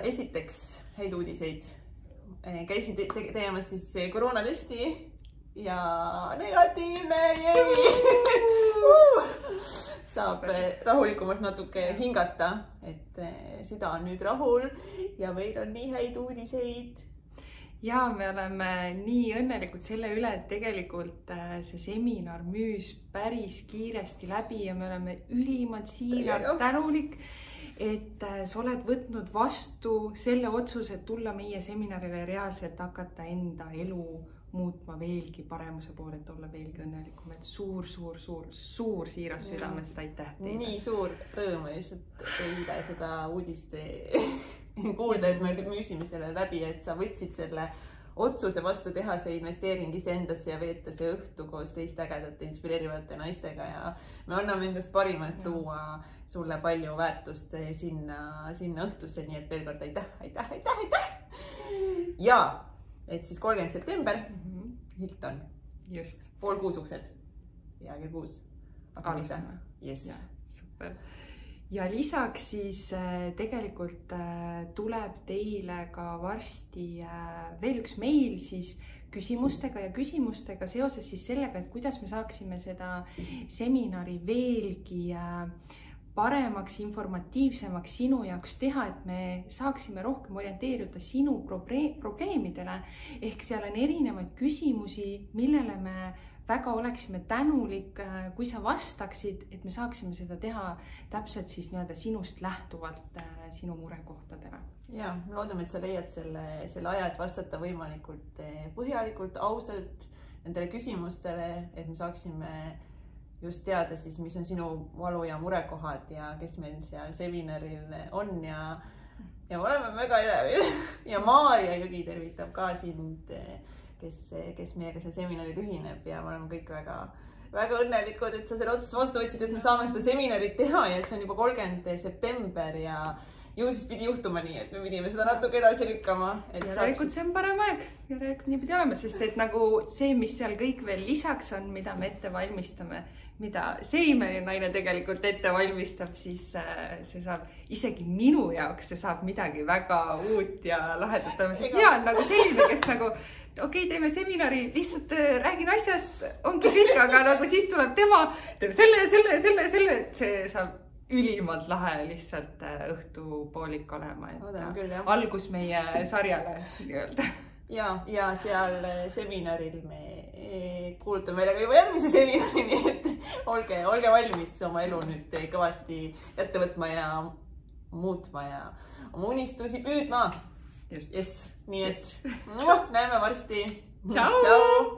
esiteks häid uudiseid. Käisin tegemas siis koroonatesti ja negatiivne saab rahulikumalt natuke hingata, et süda on nüüd rahul ja meil on nii häid uudiseid. Ja me oleme nii õnnelikud selle üle, et tegelikult see seminar müüs päris kiiresti läbi ja me oleme ülimalt siiralt tänulik, et sa oled võtnud vastu selle otsuse, et tulla meie seminarile reaalselt hakata enda elu muutma veelgi paremuse poole, et olla veelgi õnnelikum, et suur siiras südamest aitäh teile. Nii suur rõõm lihtsalt teile seda uudist kuulda, et me müüsime selle läbi, et sa võtsid selle otsuse vastu teha see investeering iseendasse ja veeta see õhtu koos teiste ägedate inspireerivate naistega ja me anname endast parimat tuua sulle palju väärtust sinna õhtusse, nii et veel kord aitäh! Ja, et siis 30. september, Hilton. Just. 5:30 uksed ja kell 6. Alustame. Yes. Ja, super. Ja lisaks siis tegelikult tuleb teile ka varsti veel üks meil siis küsimustega seoses siis sellega, et kuidas me saaksime seda seminari veelgi paremaks, informatiivsemaks sinu jaoks teha, et me saaksime rohkem orienteeruda sinu probleemidele. Ehk seal on erinevaid küsimusi, millele me väga oleksime tänulik, kui sa vastaksid, et me saaksime seda teha täpselt siis sinust lähtuvalt sinu murekohtadele. Ja, loodame, et sa leiad selle aja, et vastata võimalikult põhjalikult, ausalt nendele küsimustele, et me saaksime just teada siis, mis on sinu valu ja murekohad ja kes meil seal seminaril on ja me oleme väga elevil. Ja Maarja Jõgi tervitab ka sind, kes meiega see seminaril ühineb ja me oleme kõik väga õnnelikud, et sa selle otsuse vastu võtsid, et me saame seda seminarit teha ja et see on juba 30. september ja ju siis pidi juhtuma nii, et me pidime seda natuke edasi lükkama. Järelikult see on parem aeg, järelikult nii pidi olema, sest et nagu see, mis seal kõik veel lisaks on, mida me ette valmistame, mida see imeline tegelikult ette valmistab, siis see saab isegi minu jaoks, see saab midagi väga uut ja lahedat. Sest mina on nagu selline, kes nagu okei, teeme seminari, lihtsalt räägin asjast, ongi kõik, aga nagu siis tuleb tema, teeme selle, et see saab ülimalt lahe lihtsalt õhtupoolik olema. Algus meie sarjale nii-öelda. Ja seal seminaril me kuulutame meile ka juba järgmise seminari, nii et olge valmis oma elu nüüd kõvasti ette võtma ja muutma ja oma unistusi püüdma. Just. Yes. Nii et näeme varsti. Tšau!